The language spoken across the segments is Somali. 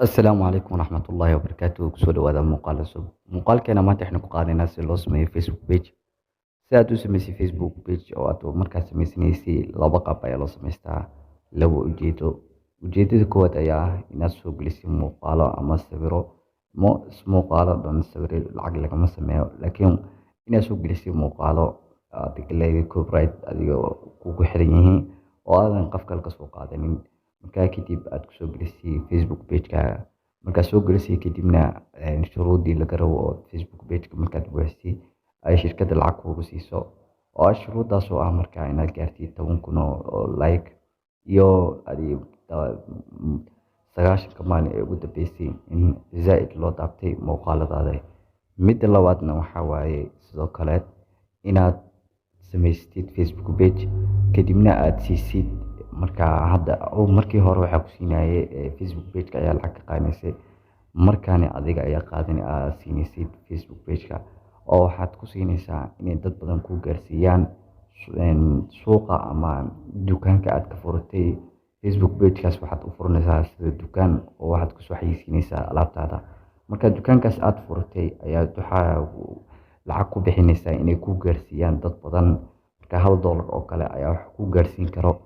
Asalaamu calaykum waraxmat ullaahi wabarakaatuh. Kusoo dhawaada muuqaal cusub. Muuqaalkeena maanta waxaynu ku qaadaynaa si loo sameeyo Facebook page. Si aad u samaysay Facebook page oo aad markaas samaysanaysa laba qaab ayaa loo samaystaa, laba ujeedo. Ujeedada koowaad ayaa ah inaad soo gelisay muuqaalo ama sawiro. Muuqaalo dhan sawir lacag lagama sameeyo, laakiin inaad soo gelisay muuqaalo adiga leedahay copyright adiga kugu xiran yihiin oo aadan qof kale ka soo qaadanin. Markaa kadib aad kusoo gelisay Facebook page-kaaga. Markaad soo gelisay kadibna shuruudii laga rabo oo Facebook page-ka markaad buuxisay ay shirkadda lacag kugu siiso. Oo shuruuddaas oo ah markaa inaad gaartay 10,000 oo like iyo 90 maalin ee ugu dambeysay in zaid loo taabtay muuqaaladaada. Midda labaadna waxaa waaye sidoo kale inaad samaysatid Facebook page kadibna aad siisid markaa hadda markii hore waxaa ku siinayay Facebook page-ka ayaa lacag ka qaadanaysay. Markaani adiga ayaa aad siinaysid Facebook page-ka oo waxaad ku siinaysaa inay dad badan ku gaarsiiyaan suuqa ama dukaanka aad ka furatay. Facebook page-kaas waxaad u furanaysaa sida dukaan oo waxaad ku soo xayeysiinaysaa alaabtaada. Marka dukaankaas aad furatay ayaad waxaa lacag ku bixinaysaa inay ku gaarsiiyaan dad badan. Marka $1 oo kale ayaa wax ku gaarsiin karo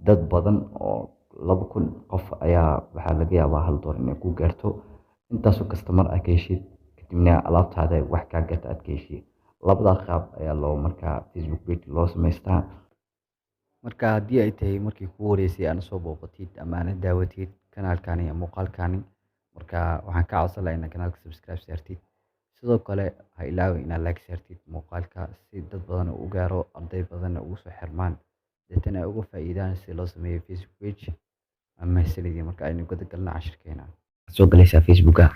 dad badan oo 2,000 qof ayaa waxaa laga yaabaa $1 inay ku gaarto. Intaasoo customer aad ka heshid kadibna alaabtaada wax kaa gata aad ka heshid. Labada qaab ayaa loo markaa Facebook page loo samaystaa. Marka haddii ay tahay markii kugu horeysay aad soo booqatid ama aad daawatid kanaalkani ama muuqaalkani, marka waxaan ka codsan lahaa inaad kanaalka subscribe saartid. Sidoo kale ha ilaawin inaad like saartid muuqaalka si dad badan u gaaro, arday badan ugu soo xirmaan, deetana ay uga faa'iidaan si loo sameeyo Facebook page. Ama sanadii marka aynu guda galno cashirkeena. Soo galaysaa Facebooka.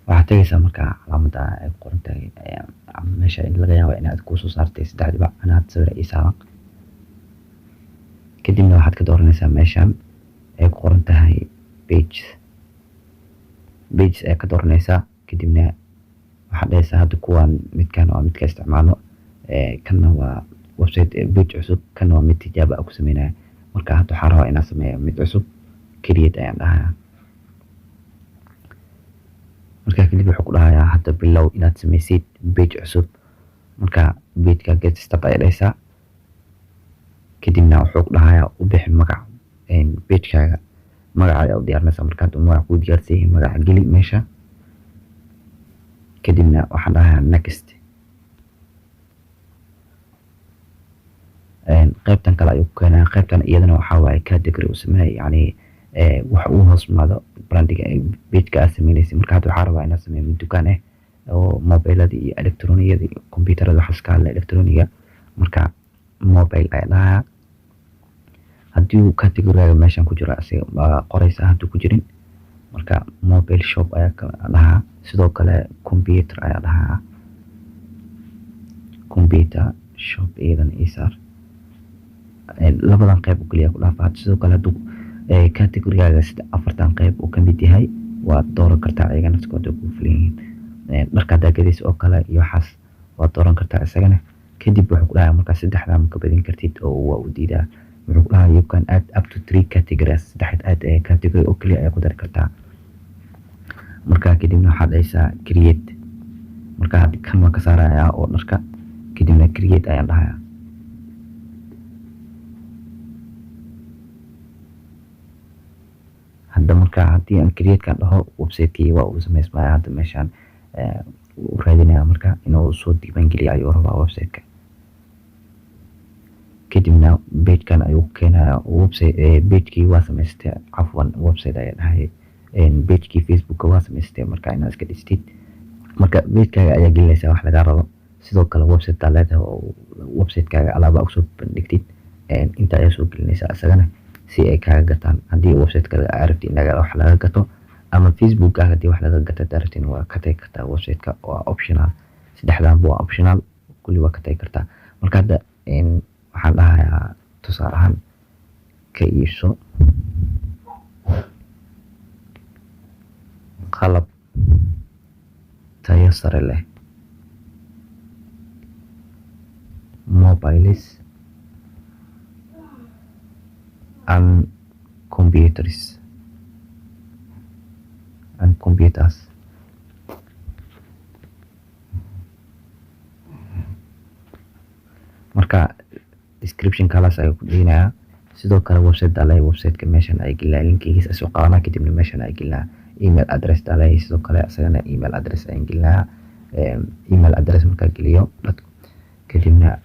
Waxaad tagaysaa markaa calaamadda ay ku qoran tahay meesha in laga yaabo inaad ku soo saartay 3 dhibac anaad sawir ay saaran. Kadibna waxaad ka dooranaysaa meeshan ay ku qoran tahay pages ayaa ka dooranaysaa. Kadibna waxaad dhahaysaa hadda kuwaan midkan waa midka isticmaalo, kanna waa website page cusub, kanna waa mid tijaabo ah ku sameynaya. Marka hadda waxaan rabaa inaan sameeyo mid cusub, create ayaan dhahayaa. Markaa kadib wuxuu ku dhahayaa hadda bilow inaad samaysid page cusub. Marka page-ka get start ayaa dhahaysaa. Kadibna wuxuu ku dhahayaa u bixi magac page-kaaga. Magaca ayaa u diyaarinaysaa. Marka hadda magac kuu diyaarsay magaca geli meesha. Kadibna waxaan dhahayaa next. qaybtan kale ayuu ku keenayaa. Qaybtan iyadana waxaa waaye category uu sameeyay, yacni waxa uu hoos yimaado brandiga page-ka aad sameynaysay. Marka hadda waxaa rabaa inaad sameeyo mid dukaan ah oo mobilada iyo elektarooniyada iyo kombiyuutarada waxaas ka hadla elektarooniga. Marka mobile ayaa dhahayaa. Haddii uu category-gaaga meeshan ku jiro asiga qoraysaa, hadduu ku jirin marka mobile shop ayaa dhahaa. Sidoo kale computer ayaa dhahaa. Computer shop iyadana ii saar. Labadan qayb oo kaliya ku dhaafa. Sidoo kale hadduu category-gaaga 4 qayb uu ka mid yahay waad dooran kartaa iyagana iskooda ku filan yihiin. Dharka haddaa gadaysa oo kale iyo waxaas waad dooran kartaa isagana. Kadib wuxuu ku dhahayaa markaa 3 ma ka badin kartid oo waa u diidaa. Wuxuu ku dhahayaa you can add up to 3 categories. 3 category oo kaliya ayaa ku dari kartaa. Markaa kadibna waxaad dhahaysaa create. Marka hadda kan waan ka saarayaa oo dharka. Kadibna create ayaan dhahayaa. Hadda marka haddii aan create-kan dhaho website-kii waa uu samaysmaya. Hadda meeshan uu raadinayaa marka inuu soo diiwaangeliyo ayuu rabaa website-ka. Kadibna page-kan ayuu keenayaa page-kii waa samaystay. Cafwan website ayaa dhahayay. Page-kii Facebook-ka waa samaystay marka inaad iska dhistid. Marka page-kaaga ayaa gelinaysaa wax laga rabo. Sidoo kale website-ka leedahay oo website-kaaga alaaba u soo bandhigtid. Inta ayaa soo gelinaysaa isagana si ay kaaga gataan. Haddii website-ka aad rabtid in wax laga gato ama Facebook-kaaga haddii wax laga gato aad rabtid waa ka tagi kartaa. Website-ka waa optional. 3 waa optional, kulli waa ka tagi kartaa. Marka hadda waxaan dhahayaa tusaale ahaan ka iibso qalab tayo sare leh, mobiles and computers and computers. Marka description kalaas ayuu ku dhiganayaa. Sidoo kale website dalay, website-ka meeshan ay gelinaa linkigiisa soo qaadana, kadibna meeshan ay gelinaa email address dalay. Sidoo kale asagana email address ay gelinaa. Email address markaa geliyo kadibna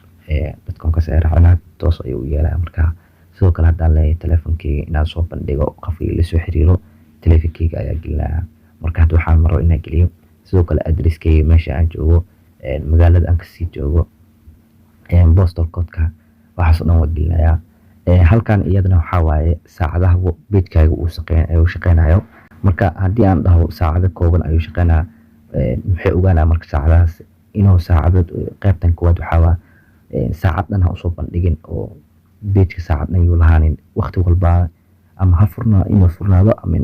dadkan ka saaracana toos ayuu u yeelaa. Marka sidoo kale haddaan leeyahay telefonkeyga inaan soo bandhigo qofkii la soo xiriiro, telefonkeyga ayaa gelinaa. Marka hadda waxaan maro inaan geliyo sidoo kale addresskeyga meesha aan joogo, magaalada aan kasii joogo, postal code-ka, waxaas oo dhan waa gelinayaa. Halkan iyadana waxaa waaye saacadaha page-kaaga uu shaqeynayo. Marka haddii aan dhaho saacado kooban ayuu shaqeynaa, maxay ogaanaa marka saacadahaas inuu saacado qaybtan koowaad waxaa waa saacad dhan ha usoo bandhigin oo page-ka saacad dhan yuu lahaanin. Waqti walba ama ha inuu furnaado ama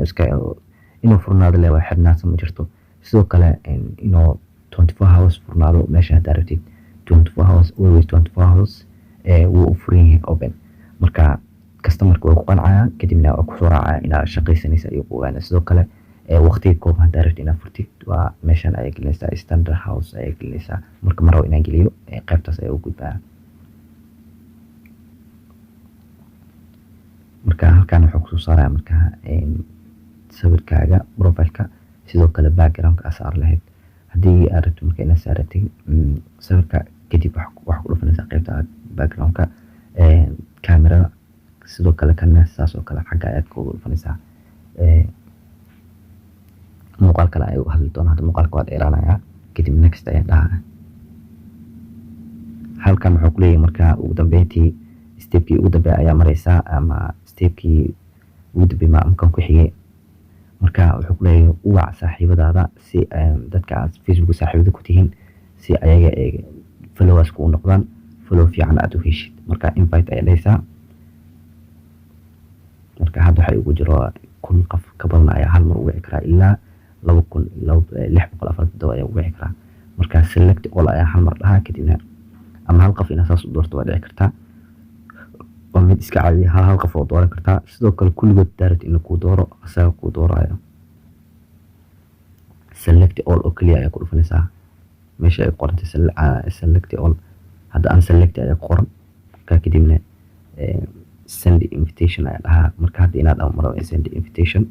inuu furnaado le waa xirnaansan ma jirto. Sidoo kale inuu 24 hours furnaado meesha haddaa rabtid 24 hours, always 24 hours wuu u furan yahay open. Marka customer-ka waa ku qancaya, kadibna waa kusoo raacaya inaad shaqaysanaysa ayuu ku ogaanaya. Sidoo kale waqtiga kooban haddaa rabtid inaad furtid waa meeshan ayaa gelinaysaa, standard house ayaa gelinaysaa. Marka mar rabo inaan geliyo qaybtaas ayaa u gudbaa. Marka halkan wuxuu kusoo saaraya marka sawirkaaga profile-ka, sidoo kale background-ka saar lahayd. Haddii aad rabto marka inaad saaratay sawirka, kadib wax ku dhufanaysaa qaybta background-ka, kaamirada, sidoo kale kana saas oo kale xagga ayaad ku dhufanaysaa. Muuqaal kale ayuu hadli doonaa. Hadda muuqaalka waa dheeraanayaa, kadib next ayaan dhahaa. Halkan wuxuu ku leeyahay marka ugu dambeyntii stepkii ugu dambeeya ayaa maraysaa, ama stepkii ugu dambeeya maamulkan ku xigay. Marka wuxuu ku leeyahay u wac saaxiibadaada si dadka aad Facebook saaxiibada ku tihiin si ayaga followers ku noqdaan, follow fiican aad u heshid. Marka invite ayaa dhaysaa. Marka hadda waxay ugu jiro 1000 qof ka badan ayaa hal mar u wici karaa, ilaa 2647 ayaa u wici karaa. Marka select all ayaa hal mar dhahaa, kadibna ama hal qof inaad saas u doorto waa dhici kartaa. waa mid iska caadi hal qof oo dooran kartaa. Sidoo kale kulligood direct in kuu dooro asaga kuu doorayo. Select all oo kaliya ayaa ku dhufanaysaa meesha ay qorantay select all. hadda aan select ayaa ku qoran, markaa kadibna send invitation ayaa dhahaa. marka hadda inaad amaro send invitation,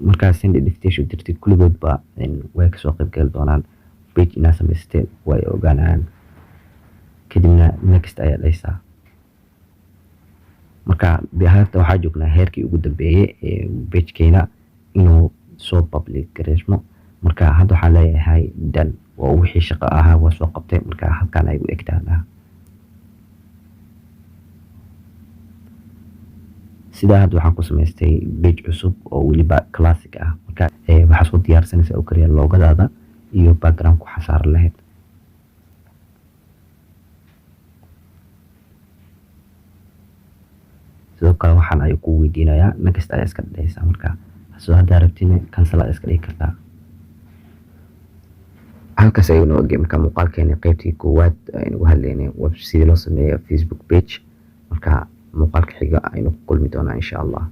markaa send invitation dirtid kulligood ba way ka soo qayb gali doonaan page inaad samaysatay, way ogaanayaan. kadibna next ayaa dhaysaa. marka hadda waxaa joognaa heerkii ugu dambeeyay ee page-keena inuu soo public gareysmo. marka hadda waxaan leeyahay done, waa wixii shaqo ahaa waa soo qabtay. marka halkan ay u egtaan sidaa hadda waxaan ku samaystay page cusub oo weliba classic ah. marka waxaa soo diyaarsanaysaa oo kaliya loogadaada iyo background ku xasaar lahayd. sidoo kale waxaan ay ku weydiinayaa next ayaa iska dhigaysaa. marka soo haddaa rabtina cancel ayaa iska dhigi kartaa. halkaas ayuu noo ogey marka muuqaalkeena qaybtii koowaad aynu uga hadlaynay sidii loo sameeyo Facebook page. marka muuqaalka xiga aynu ku kulmi doonaa insha Allah.